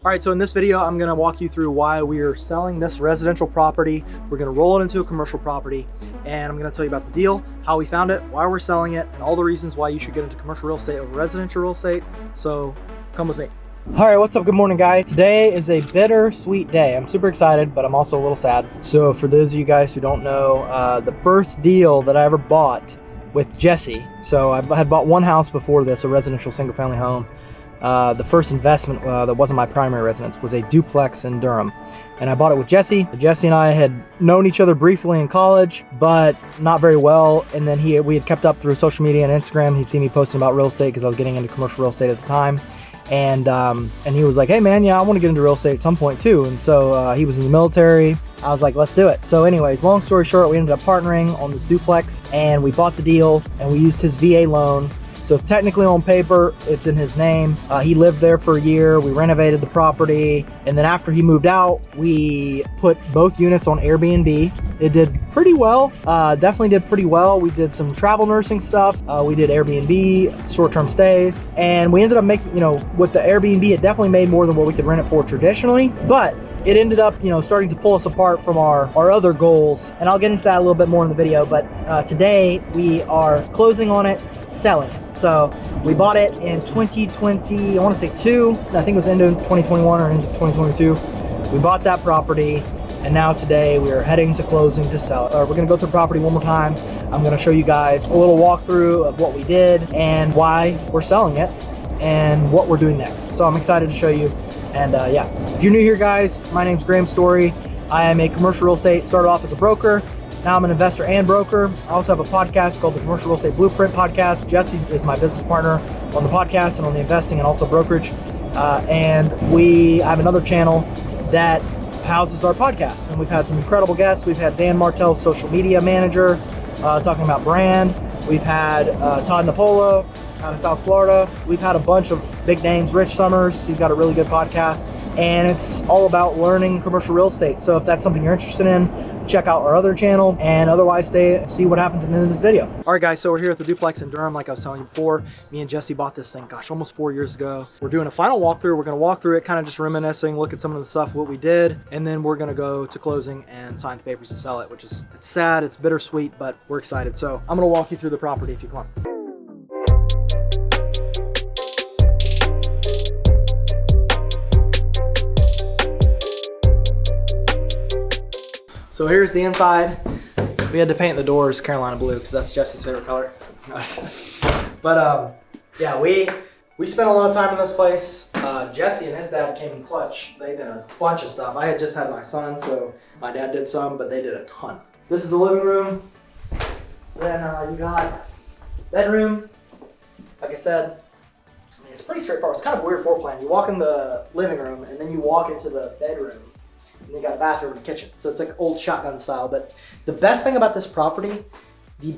All right, so in this video, I'm gonna walk you through why we are selling this residential property. We're gonna roll it into a commercial property, and I'm gonna tell you about the deal, how we found it, why we're selling it, and all the reasons why you should get into commercial real estate over residential real estate. So come with me. All right, what's up? Good morning, guys. Today is a bittersweet day. I'm super excited, but I'm also a little sad. So for those of you guys who don't know, the first deal that I ever bought with Jesse, so I had bought one house before this, a residential single family home. The first investment that wasn't my primary residence was a duplex in Durham, and I bought it with Jesse. Jesse and I had known each other briefly in college, but not very well. And then we had kept up through social media and Instagram. He'd seen me posting about real estate because I was getting into commercial real estate at the time, and he was like, "Hey man, yeah, I want to get into real estate at some point too." And so he was in the military. I was like, let's do it. So anyways, long story short, we ended up partnering on this duplex, and we bought the deal, and we used his VA loan. So technically on paper, it's in his name. He lived there for a year. We renovated the property. And then after he moved out, we put both units on Airbnb. It did pretty well, definitely did pretty well. We did some travel nursing stuff. We did Airbnb, short-term stays. And we ended up making, with the Airbnb, it definitely made more than what we could rent it for traditionally. But it ended up, starting to pull us apart from our other goals. And I'll get into that a little bit more in the video. But today we are closing on it, selling it. So we bought it in 2020, I want to say I think it was into 2021 or into 2022. We bought that property, and now today we are heading to closing to sell it. We're going to go through the property one more time. I'm going to show you guys a little walkthrough of what we did and why we're selling it and what we're doing next. So I'm excited to show you. And yeah, if you're new here, guys, my name's Graham Story. I am a commercial real estate, started off as a broker. Now I'm an investor and broker. I also have a podcast called the Commercial Real Estate Blueprint Podcast. Jesse is my business partner on the podcast and on the investing and also brokerage. And I have another channel that houses our podcast. And we've had some incredible guests. We've had Dan Martell's social media manager talking about brand. We've had Todd Napola out of South Florida. We've had a bunch of big names. Rich Summers, he's got a really good podcast, and it's all about learning commercial real estate. So if that's something you're interested in, check out our other channel, and otherwise see what happens at the end of this video. All right, guys, so we're here at the duplex in Durham, like I was telling you before. Me and Jesse bought this thing, almost 4 years ago. We're doing a final walkthrough. We're gonna walk through it, kind of just reminiscing, look at some of the stuff, what we did, and then we're gonna go to closing and sign the papers to sell it, it's sad, it's bittersweet, but we're excited. So I'm gonna walk you through the property if you come on. So here's the inside. We had to paint the doors Carolina blue because that's Jesse's favorite color. But yeah, we spent a lot of time in this place. Jesse and his dad came in clutch. They did a bunch of stuff. I had just had my son, so my dad did some, but they did a ton. This is the living room. Then you got bedroom. Like I said, it's pretty straightforward. It's kind of a weird floor plan. You walk in the living room and then you walk into the bedroom. And they got a bathroom and kitchen. So it's like old shotgun style. But the best thing about this property, and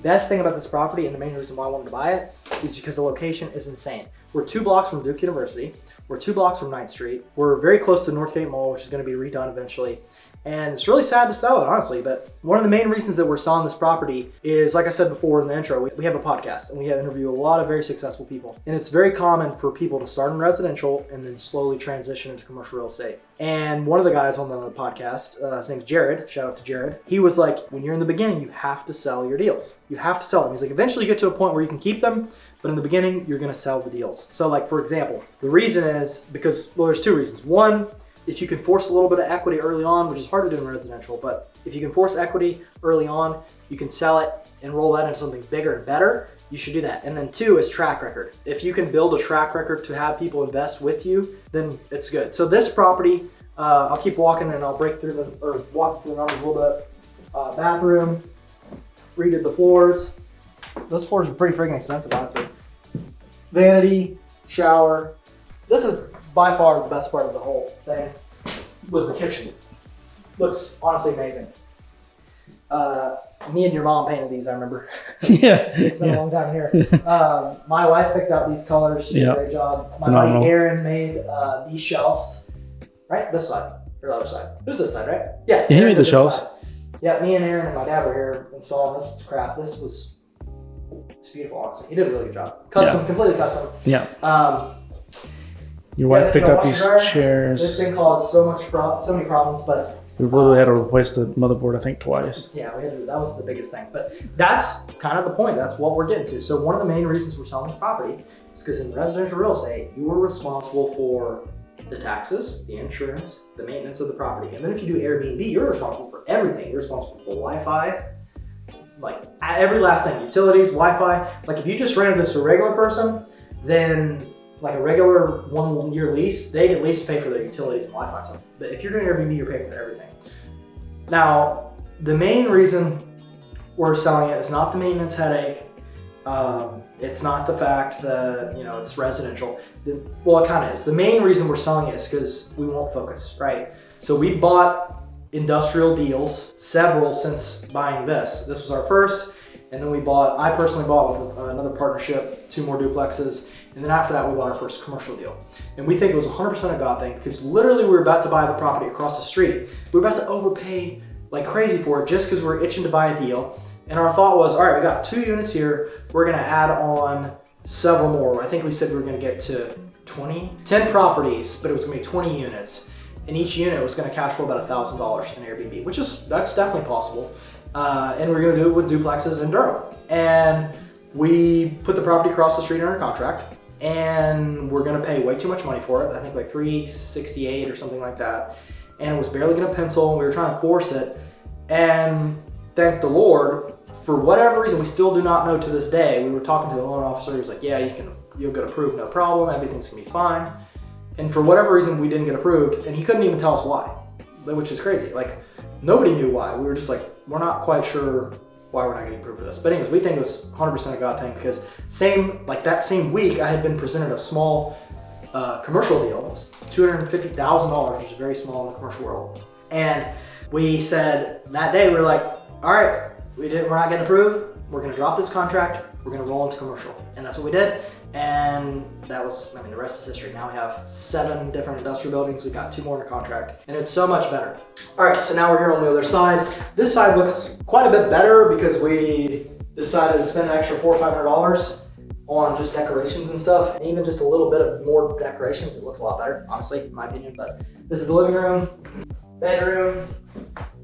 the main reason why I wanted to buy it, is because the location is insane. We're 2 blocks from Duke University. We're 2 blocks from 9th Street. We're very close to Northgate Mall, which is gonna be redone eventually. And it's really sad to sell it, honestly, but one of the main reasons that we're selling this property is, like I said before in the intro, we have a podcast and we have interviewed a lot of very successful people. And it's very common for people to start in residential and then slowly transition into commercial real estate. And one of the guys on the podcast, his name's Jared, shout out to Jared, he was like, when you're in the beginning, you have to sell your deals. You have to sell them. He's like, eventually you get to a point where you can keep them, but in the beginning, you're gonna sell the deals. So like, for example, the reason is because, well, there's 2 reasons. One, if you can force a little bit of equity early on, which is hard to do in residential, but if you can force equity early on, you can sell it and roll that into something bigger and better, you should do that. And then 2 is track record. If you can build a track record to have people invest with you, then it's good. So this property, I'll keep walking and I'll walk through the numbers a little bit. Bathroom, redid the floors. Those floors are pretty freaking expensive, honestly. Vanity, shower. This is by far the best part of the whole thing was the kitchen. Looks honestly amazing. Me and your mom painted these, I remember. Yeah. It's been a long time here. My wife picked out these colors. She did a great job. My buddy Aaron made these shelves. Right? This side or the other side. It was this side, right? Yeah. He made the shelves. Side. Yeah, me and Aaron and my dad were here installing this crap. It's beautiful, honestly. He did a really good job. Custom, completely custom. Yeah. Your wife picked up these This chairs. thing caused so many problems, but We've literally had to replace the motherboard, I think, twice. yeah, that was the biggest thing. But that's kind of the point. That's what we're getting to. So one of the main reasons we're selling this property is because in residential real estate, you are responsible for the taxes, the insurance, the maintenance of the property. And then if you do Airbnb, you're responsible for everything. You're responsible for Wi-Fi, like every last thing, utilities, Wi-Fi. Like if you just rented this to a regular person, then like a regular 1 year lease, they at least pay for the utilities and Wi-Fi and stuff. But if you're doing Airbnb, you're paying for everything. Now, the main reason we're selling it is not the maintenance headache. It's not the fact that, it's residential. Well, it kind of is. The main reason we're selling it is because we won't focus, right? So we bought industrial deals, several since buying this. This was our first, and then I personally bought with another partnership, 2 more duplexes, and then after that we bought our first commercial deal. And we think it was 100% a God thing because literally we were about to buy the property across the street. We were about to overpay like crazy for it just because we were itching to buy a deal. And our thought was, all right, we got 2 units here. We're gonna add on several more. I think we said we were gonna get to 10 properties, but it was gonna be 20 units. And each unit was gonna cash flow about $1,000 in Airbnb, that's definitely possible. And we're gonna do it with duplexes in Durham. And we put the property across the street under contract, and we're gonna pay way too much money for it. I think like $368 or something like that. And it was barely gonna pencil, and we were trying to force it. And thank the Lord, for whatever reason, we still do not know to this day. We were talking to the loan officer, he was like, yeah, you'll get approved, no problem, everything's gonna be fine. And for whatever reason, we didn't get approved, and he couldn't even tell us why, which is crazy. Like, nobody knew why. We were just like, we're not quite sure why we're not getting approved for this. But anyways, we think it was 100% a God thing because that same week, I had been presented a small commercial deal. It was $250,000, which is very small in the commercial world. And we said that day, we were like, all right, we're not getting approved. We're gonna drop this contract. We're gonna roll into commercial. And that's what we did. And that was, the rest is history. Now we have 7 different industrial buildings. We got 2 more under contract, and it's so much better. All right, so now we're here on the other side. This side looks quite a bit better because we decided to spend an extra $400 or $500 on just decorations and stuff. And even just a little bit of more decorations, it looks a lot better, honestly, in my opinion. But this is the living room, bedroom.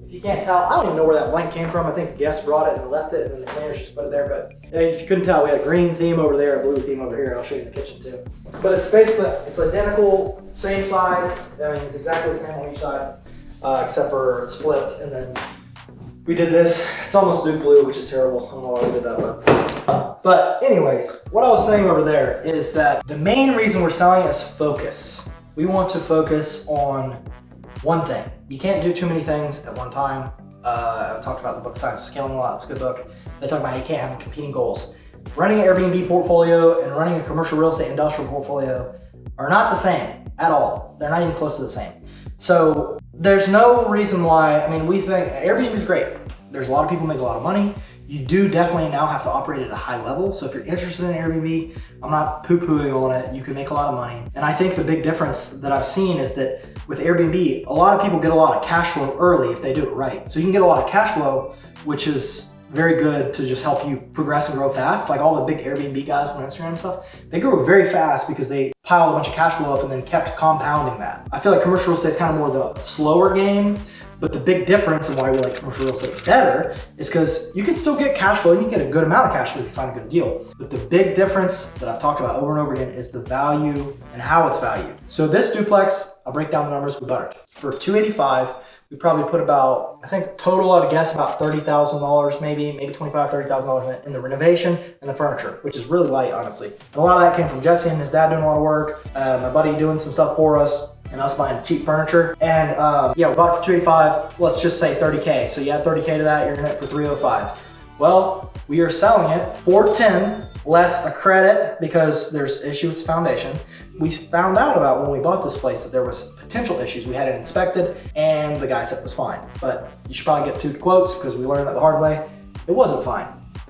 If you can't tell, I don't even know where that blank came from. I think the guest brought it and left it, and then the cleaners just put it there. But if you couldn't tell, we had a green theme over there, a blue theme over here. I'll show you in the kitchen too. But it's identical, same side. It's exactly the same on each side, except for it's flipped. And then we did this. It's almost Duke blue, which is terrible. I don't know why we did that. But anyways, what I was saying over there is that the main reason we're selling is focus. We want to focus on one thing. You can't do too many things at one time. I talked about the book Science of Scaling a lot. It's a good book. They talk about how you can't have competing goals. Running an Airbnb portfolio and running a commercial real estate industrial portfolio are not the same at all. They're not even close to the same. So there's no reason why, we think Airbnb is great. There's a lot of people make a lot of money. You do definitely now have to operate at a high level. So if you're interested in Airbnb, I'm not poo-pooing on it. You can make a lot of money. And I think the big difference that I've seen is that with Airbnb, a lot of people get a lot of cash flow early if they do it right. So you can get a lot of cash flow, which is very good to just help you progress and grow fast. Like all the big Airbnb guys on Instagram and stuff, they grew very fast because they piled a bunch of cash flow up and then kept compounding that. I feel like commercial real estate is kind of more the slower game. But the big difference and why we like commercial real estate better is because you can still get cash flow and you can get a good amount of cash flow if you find a good deal. But the big difference that I've talked about over and over again is the value and how it's valued. So this duplex, I'll break down the numbers, we bought it for $285. We probably put about, I think total, I would guess about $30,000 maybe $25,000, $30,000 in the renovation and the furniture, which is really light, honestly. And a lot of that came from Jesse and his dad doing a lot of work, my buddy doing some stuff for us, and us buying cheap furniture. And we bought it for $285, let's just say $30K. So you add $30K to that, you're gonna get it for $305. Well, we are selling it for $410, less a credit because there's issues with the foundation. We found out about when we bought this place that there was potential issues. We had it inspected and the guy said it was fine. But you should probably get 2 quotes because we learned that the hard way. It wasn't fine.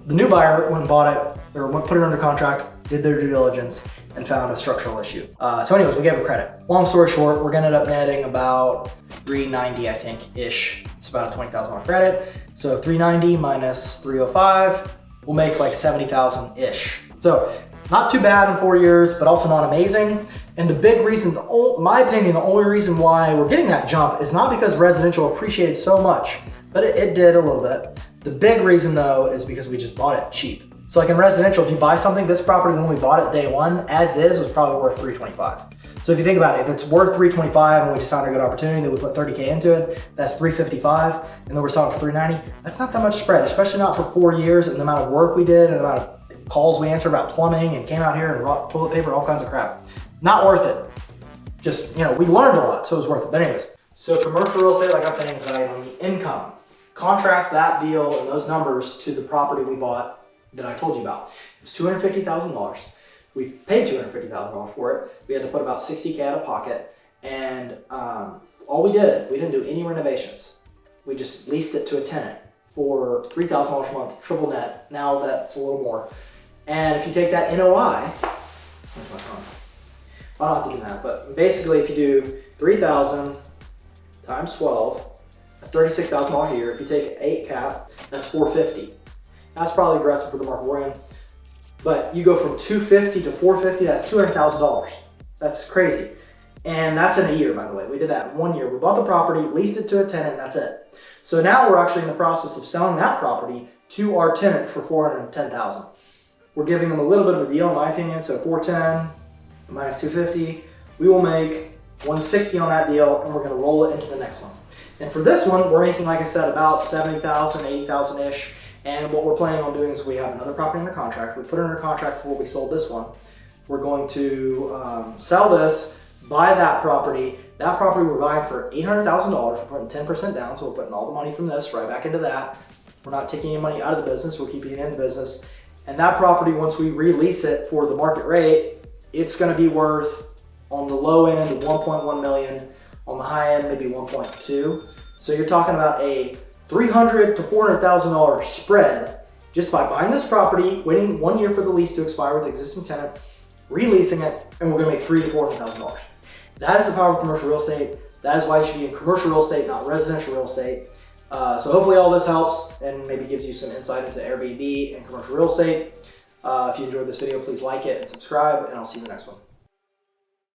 The new buyer went and bought it, or put it under contract, did their due diligence, and found a structural issue. So anyways, we gave a credit. Long story short, we're gonna end up netting about $390, I think-ish. It's about a $20,000 credit. So $390 minus $305, we'll make like $70,000-ish. So not too bad in 4 years, but also not amazing. And the big reason, my opinion, the only reason why we're getting that jump is not because residential appreciated so much, but it did a little bit. The big reason though is because we just bought it cheap. So like in residential, if you buy something, this property when we bought it day one, as is, was probably worth $325. So if you think about it, if it's worth $325 and we just found a good opportunity that we put $30K into it, that's $355, and then we're selling for $390. That's not that much spread, especially not for 4 years and the amount of work we did and the amount of calls we answered about plumbing and came out here and brought toilet paper, all kinds of crap. Not worth it. Just, we learned a lot, so it was worth it. But anyways, so commercial real estate, like I was saying, is valued on the income. Contrast that deal and those numbers to the property we bought that I told you about. It was $250,000. We paid $250,000 for it. We had to put about $60K out of pocket, and all we didn't do any renovations. We just leased it to a tenant for $3,000 a month, triple net. Now that's a little more. And if you take that NOI, where's my phone? I don't have to do that, but basically if you do 3,000 times 12, that's $36,000 a year. If you take an 8 cap, that's $450. That's probably aggressive for the market we're in. But you go from $250 to $450, that's $200,000. That's crazy. And that's in a year, by the way. We did that in 1 year. We bought the property, leased it to a tenant, and that's it. So now we're actually in the process of selling that property to our tenant for $410,000. We're giving them a little bit of a deal, in my opinion. So $410 minus $250, we will make $160 on that deal, and we're going to roll it into the next one. And for this one, we're making, like I said, about $70,000, $80,000-ish. And what we're planning on doing is we have another property under contract. We put it under contract for what we sold this one. We're going to sell this, buy that property. That property we're buying for $800,000. We're putting 10% down, so we're putting all the money from this right back into that. We're not taking any money out of the business. We're keeping it in the business. And that property, once we release it for the market rate, it's going to be worth, on the low end, 1.1 million. On the high end, maybe 1.2. So you're talking about a $300,000 to $400,000 spread just by buying this property, waiting 1 year for the lease to expire with the existing tenant, releasing it, and we're going to make $300,000 to $400,000. That is the power of commercial real estate. That is why you should be in commercial real estate, not residential real estate. So hopefully all this helps and maybe gives you some insight into Airbnb and commercial real estate. If you enjoyed this video, please like it and subscribe, and I'll see you in the next one.